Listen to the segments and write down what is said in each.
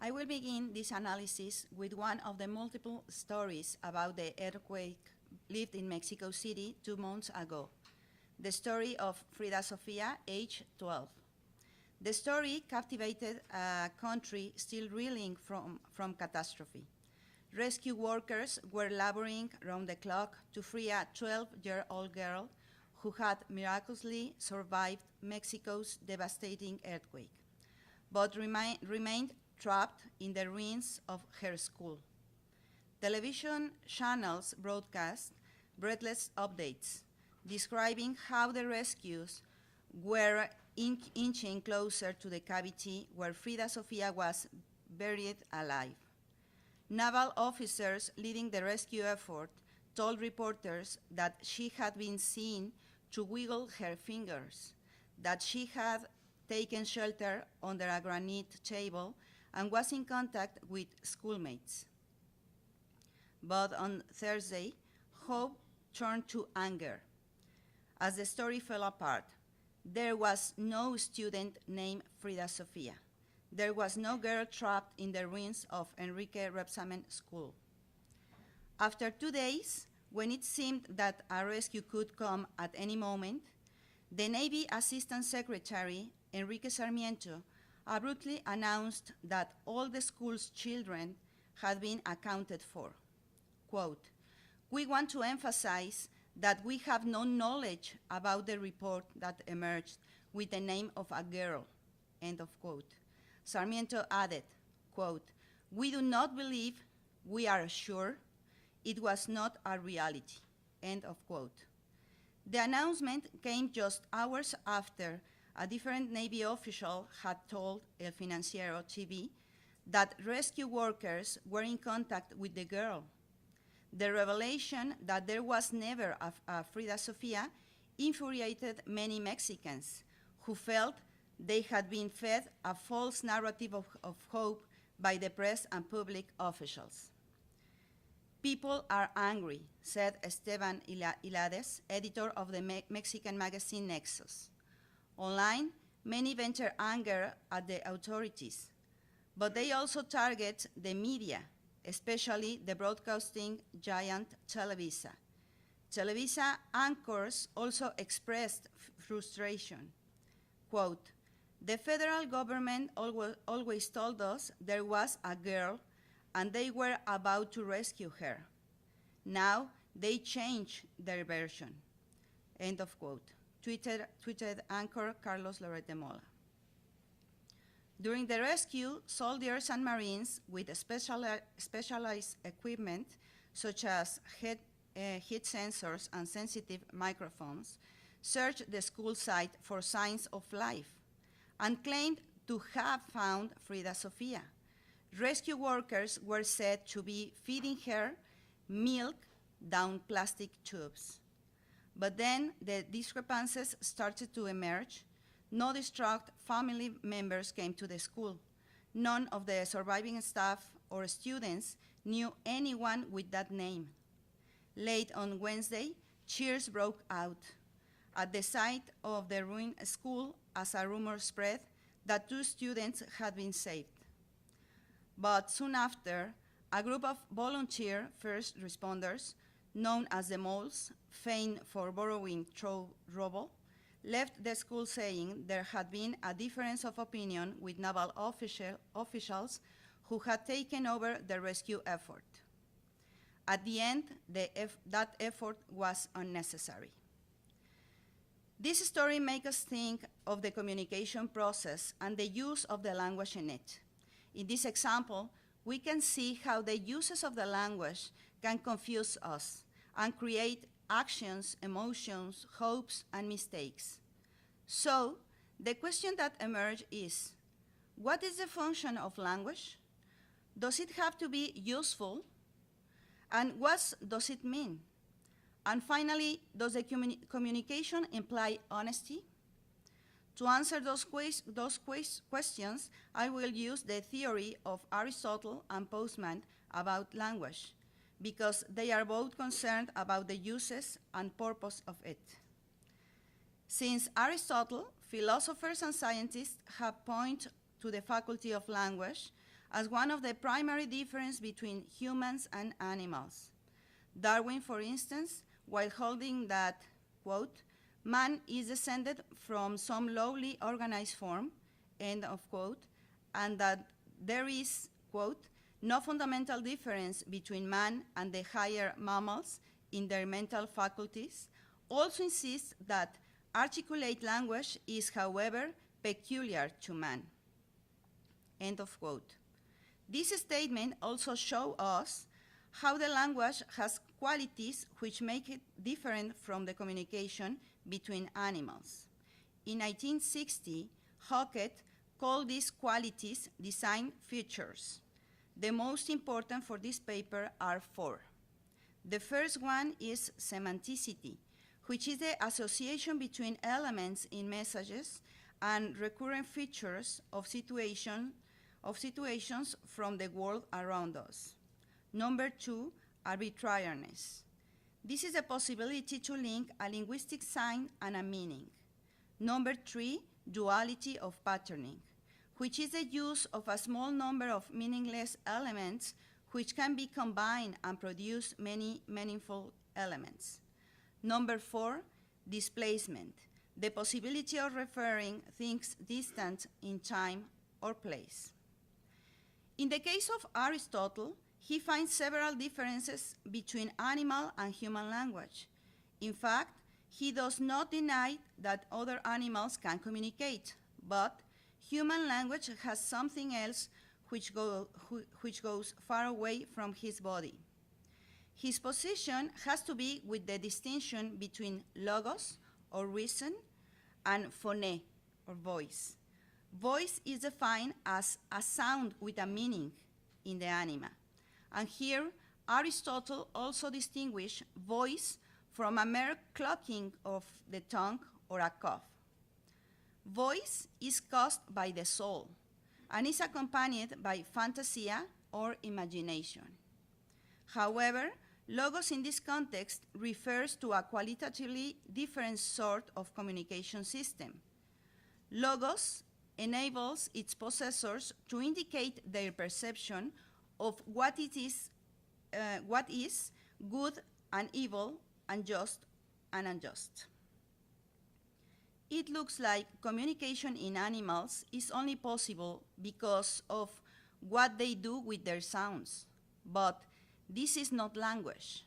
I will begin this analysis with one of the multiple stories about the earthquake lived in Mexico City 2 months ago, the story of Frida Sofia, age 12. The story captivated a country still reeling from catastrophe. Rescue workers were laboring round the clock to free a 12-year-old girl who had miraculously survived Mexico's devastating earthquake, but remained trapped in the ruins of her school. Television channels broadcast breathless updates describing how the rescues were inching closer to the cavity where Frida Sofia was buried alive. Naval officers leading the rescue effort told reporters that she had been seen to wiggle her fingers, that she had taken shelter under a granite table and was in contact with schoolmates. But on Thursday, hope turned to anger. As the story fell apart, there was no student named Frida Sofia. There was no girl trapped in the ruins of Enrique Rebsamen School. After 2 days, when it seemed that a rescue could come at any moment, the Navy Assistant Secretary, Enrique Sarmiento, abruptly announced that all the school's children had been accounted for. Quote, "We want to emphasize that we have no knowledge about the report that emerged with the name of a girl," end of quote. Sarmiento added, quote, "We do not believe, we are sure, it was not a reality," end of quote. The announcement came just hours after a different Navy official had told El Financiero TV that rescue workers were in contact with the girl. The revelation that there was never a Frida Sofia infuriated many Mexicans who felt they had been fed a false narrative of hope by the press and public officials. "People are angry," said Esteban Hilades, editor of the Mexican magazine Nexos. Online, many vented anger at the authorities, but they also target the media, especially the broadcasting giant Televisa. Televisa anchors also expressed frustration. Quote, "The federal government always told us there was a girl and they were about to rescue her. Now they changed their version," end of quote. Tweeted anchor Carlos Loret de Mola. During the rescue, soldiers and Marines with specialized equipment, such as heat sensors and sensitive microphones, searched the school site for signs of life and claimed to have found Frida Sofia. Rescue workers were said to be feeding her milk down plastic tubes. But then the discrepancies started to emerge. No distraught family members came to the school. None of the surviving staff or students knew anyone with that name. Late on Wednesday, cheers broke out at the site of the ruined school as a rumor spread that 2 students had been saved. But soon after, a group of volunteer first responders, known as the moles, famed for burrowing through rubble, left the school saying there had been a difference of opinion with naval officials who had taken over the rescue effort. At the end, that effort was unnecessary. This story makes us think of the communication process and the use of the language in it. In this example, we can see how the uses of the language can confuse us and create actions, emotions, hopes, and mistakes. So, the question that emerges is, what is the function of language? Does it have to be useful? And what does it mean? And finally, does the communication imply honesty? To answer those questions, I will use the theory of Aristotle and Postman about language, because they are both concerned about the uses and purpose of it. Since Aristotle, philosophers and scientists have pointed to the faculty of language as one of the primary differences between humans and animals. Darwin, for instance, while holding that, quote, man is descended from some lowly organized form, end of quote, and that there is, quote, no fundamental difference between man and the higher mammals in their mental faculties, also insists that articulate language is, however, peculiar to man, end of quote. This statement also shows us how the language has qualities which make it different from the communication between animals. In 1960, Hockett called these qualities design features. The most important for this paper are four. The first one is semanticity, which is the association between elements in messages and recurrent features of situations from the world around us. Number two, arbitrariness. This is the possibility to link a linguistic sign and a meaning. Number three, duality of patterning, which is the use of a small number of meaningless elements which can be combined and produce many meaningful elements. Number four, displacement, the possibility of referring things distant in time or place. In the case of Aristotle, he finds several differences between animal and human language. In fact, he does not deny that other animals can communicate, but human language has something else which goes far away from his body. His position has to be with the distinction between logos, or reason, and phone, or voice. Voice is defined as a sound with a meaning in the anima. And here, Aristotle also distinguished voice from a mere clucking of the tongue or a cough. Voice is caused by the soul and is accompanied by fantasia or imagination. However, logos in this context refers to a qualitatively different sort of communication system. Logos enables its possessors to indicate their perception of what is good and evil, and just and unjust. It looks like communication in animals is only possible because of what they do with their sounds, but this is not language.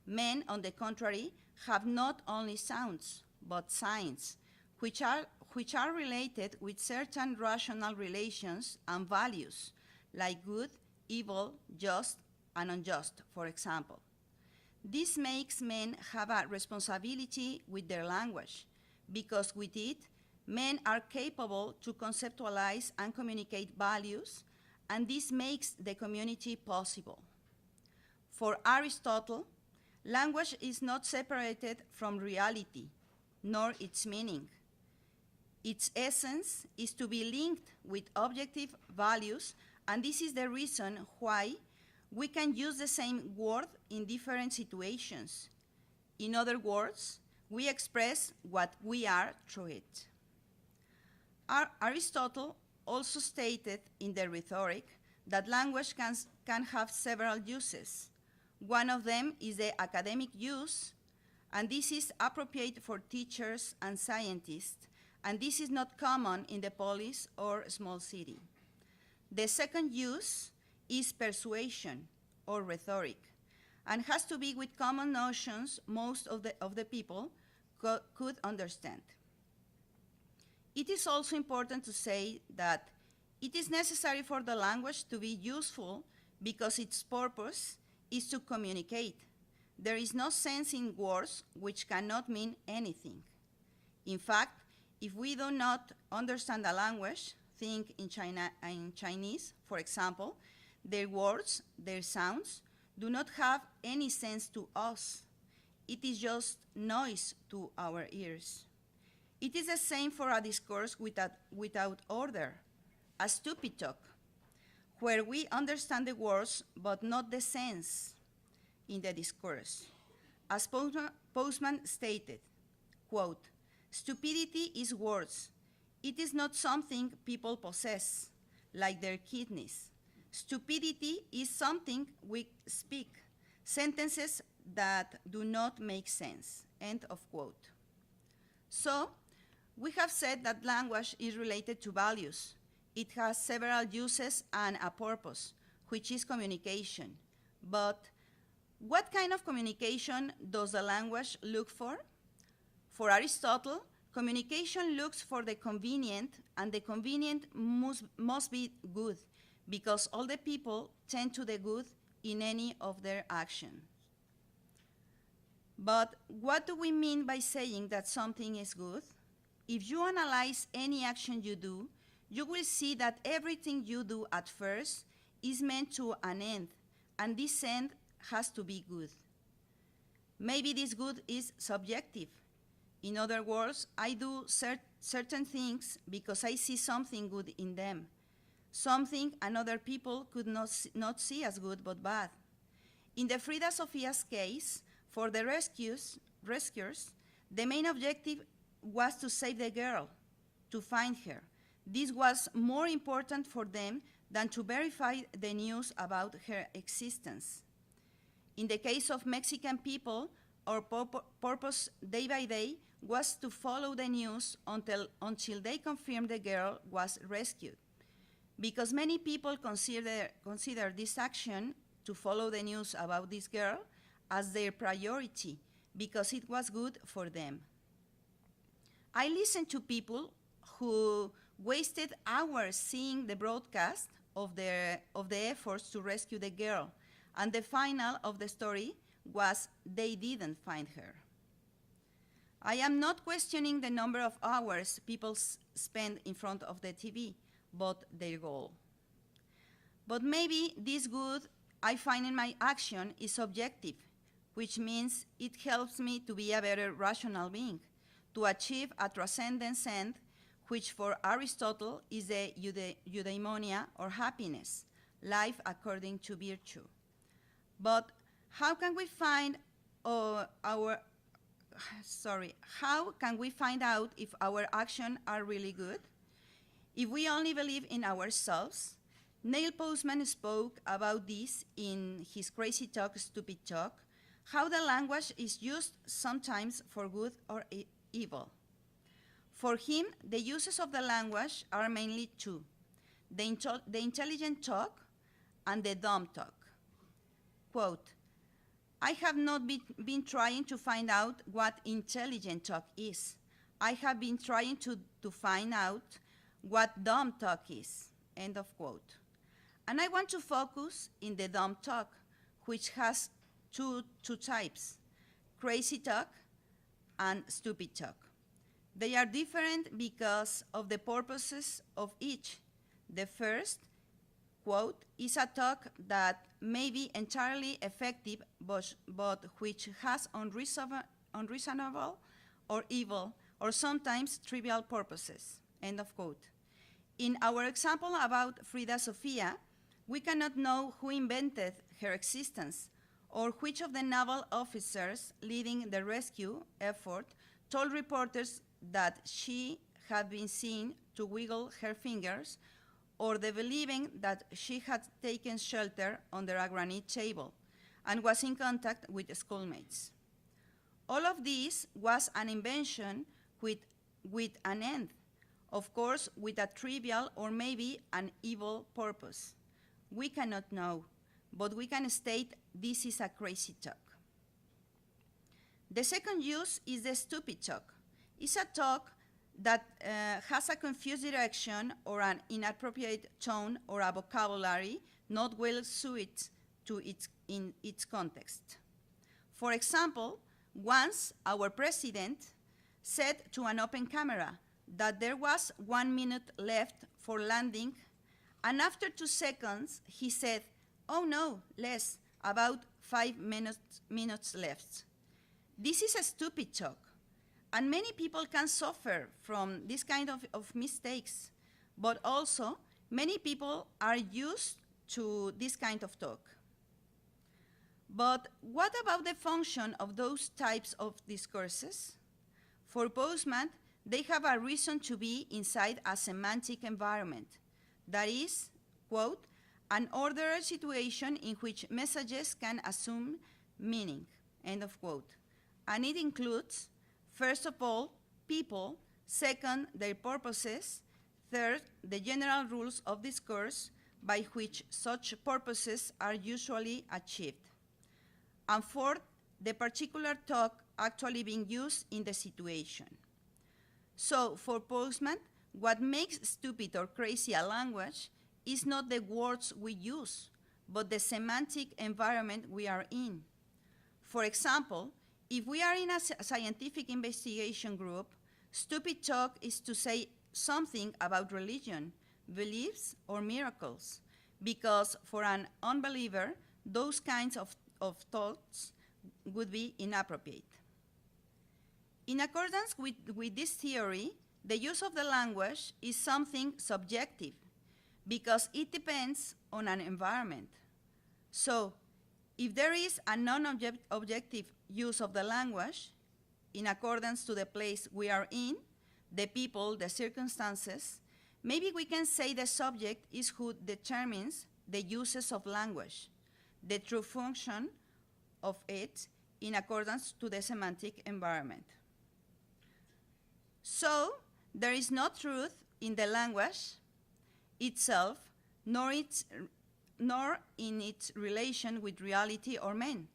Men, on the contrary, have not only sounds, but signs, which are related with certain rational relations and values, like good, evil, just, and unjust, for example. This makes men have a responsibility with their language, because with it, men are capable to conceptualize and communicate values, and this makes the community possible. For Aristotle, language is not separated from reality, nor its meaning. Its essence is to be linked with objective values, and this is the reason why we can use the same word in different situations. In other words, we express what we are through it. Aristotle also stated in the Rhetoric that language can have several uses. One of them is the academic use, and this is appropriate for teachers and scientists, and this is not common in the polis or small city. The second use is persuasion or rhetoric, and has to be with common notions most of the people could understand. It is also important to say that it is necessary for the language to be useful because its purpose is to communicate. There is no sense in words which cannot mean anything. In fact, if we do not understand a language, think in Chinese, for example, their words, their sounds, do not have any sense to us. It is just noise to our ears. It is the same for a discourse without order, a stupid talk, where we understand the words but not the sense in the discourse. As Postman stated, quote, "Stupidity is words. It is not something people possess, like their kidneys. Stupidity is something we speak, sentences that do not make sense, end of quote. So, we have said that language is related to values. It has several uses and a purpose, which is communication. But what kind of communication does the language look for? For Aristotle, communication looks for the convenient, and the convenient must be good, because all the people tend to the good in any of their actions. But what do we mean by saying that something is good? If you analyze any action you do, you will see that everything you do at first is meant to an end, and this end has to be good. Maybe this good is subjective. In other words, I do certain things because I see something good in them, something another people could not see as good but bad. In the Frida Sophia's case, for the rescuers, the main objective was to save the girl, to find her. This was more important for them than to verify the news about her existence. In the case of Mexican people, our purpose day by day was to follow the news until they confirmed the girl was rescued. Because many people consider this action to follow the news about this girl as their priority because it was good for them. I listened to people who wasted hours seeing the broadcast of the efforts to rescue the girl, and the final of the story was they didn't find her. I am not questioning the number of hours people spend in front of the TV, but their goal. But maybe this good I find in my action is subjective, which means it helps me to be a better rational being, to achieve a transcendence end, which for Aristotle is the eudaimonia, or happiness, life according to virtue. But how can we find how can we find out if our actions are really good? If we only believe in ourselves? Neil Postman spoke about this in his Crazy Talk, Stupid Talk, how the language is used sometimes for good or evil. For him, the uses of the language are mainly two: the intelligent talk and the dumb talk. Quote, I have not been trying to find out what intelligent talk is. I have been trying to find out what dumb talk is, end of quote. And I want to focus in the dumb talk, which has two types, crazy talk and stupid talk. They are different because of the purposes of each. The first, quote, is a talk that may be entirely effective, but which has unreasonable or evil, or sometimes trivial purposes, end of quote. In our example about Frida Sofia, we cannot know who invented her existence, or which of the naval officers leading the rescue effort told reporters that she had been seen to wiggle her fingers, or the believing that she had taken shelter under a granite table and was in contact with schoolmates. All of this was an invention with an end, of course with a trivial or maybe an evil purpose. We cannot know, but we can state this is a crazy talk. The second use is the stupid talk. It's a talk that has a confused direction or an inappropriate tone or a vocabulary not well suited to its context. For example, once our president said to an open camera that there was 1 minute left for landing, and after 2 seconds he said, oh no, less, about 5 minutes left. This is a stupid talk. And many people can suffer from this kind of mistakes, but also many people are used to this kind of talk. But what about the function of those types of discourses? For Postman, they have a reason to be inside a semantic environment. That is, quote, an ordered situation in which messages can assume meaning, end of quote. And it includes, first of all, people, second, their purposes, third, the general rules of discourse by which such purposes are usually achieved, and fourth, the particular talk actually being used in the situation. So for Postman, what makes stupid or crazy a language is not the words we use, but the semantic environment we are in. For example, if we are in a scientific investigation group, stupid talk is to say something about religion, beliefs, or miracles, because for an unbeliever, those kinds of thoughts would be inappropriate. In accordance with this theory, the use of the language is something subjective because it depends on an environment. So, if there is a non-objective use of the language, in accordance to the place we are in, the people, the circumstances, maybe we can say the subject is who determines the uses of language, the true function of it in accordance to the semantic environment. So, there is no truth in the language itself, nor in its relation with reality or men.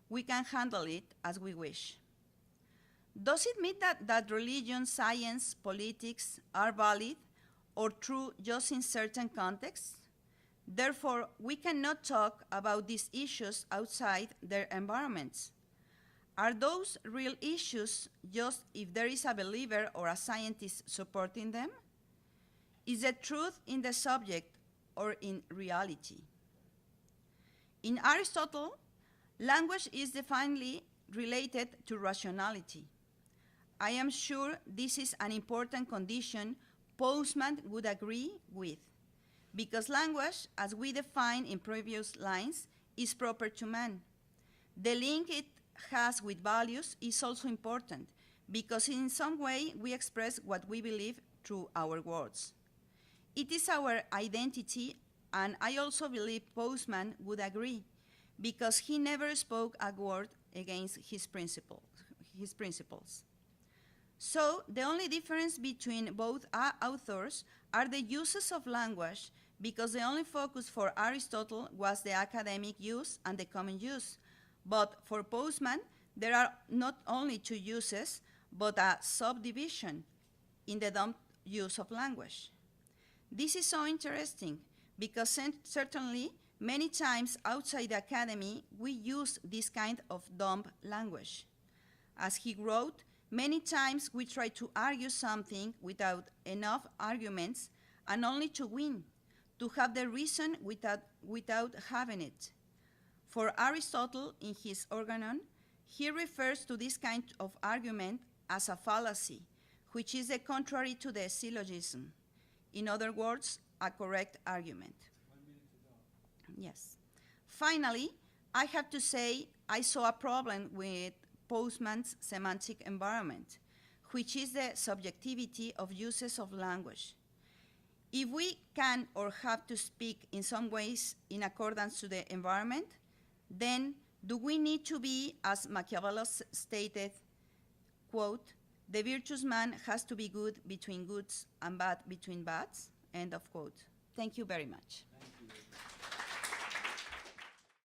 We can handle it as we wish. Does it mean that religion, science, politics are valid or true just in certain contexts? Therefore, we cannot talk about these issues outside their environments. Are those real issues just if there is a believer or a scientist supporting them? Is the truth in the subject or in reality? In Aristotle, language is definitely related to rationality. I am sure this is an important condition Postman would agree with, because language, as we defined in previous lines, is proper to man. The link it has with values is also important, because in some way we express what we believe through our words. It is our identity, and I also believe Postman would agree, because he never spoke a word against his principles. So the only difference between both authors are the uses of language, because the only focus for Aristotle was the academic use and the common use. But for Postman, there are not only two uses, but a subdivision in the dumb use of language. This is so interesting, because certainly many times outside the academy, we use this kind of dumb language. As he wrote, many times we try to argue something without enough arguments and only to win, to have the reason without having it. For Aristotle, in his Organon, he refers to this kind of argument as a fallacy, which is the contrary to the syllogism. In other words, a correct argument. 1 minute to go. Yes. Finally, I have to say I saw a problem with Postman's semantic environment, which is the subjectivity of uses of language. If we can or have to speak in some ways in accordance to the environment, then do we need to be, as Machiavelli stated, quote, the virtuous man has to be good between goods and bad between bads, end of quote. Thank you very much. Thank you.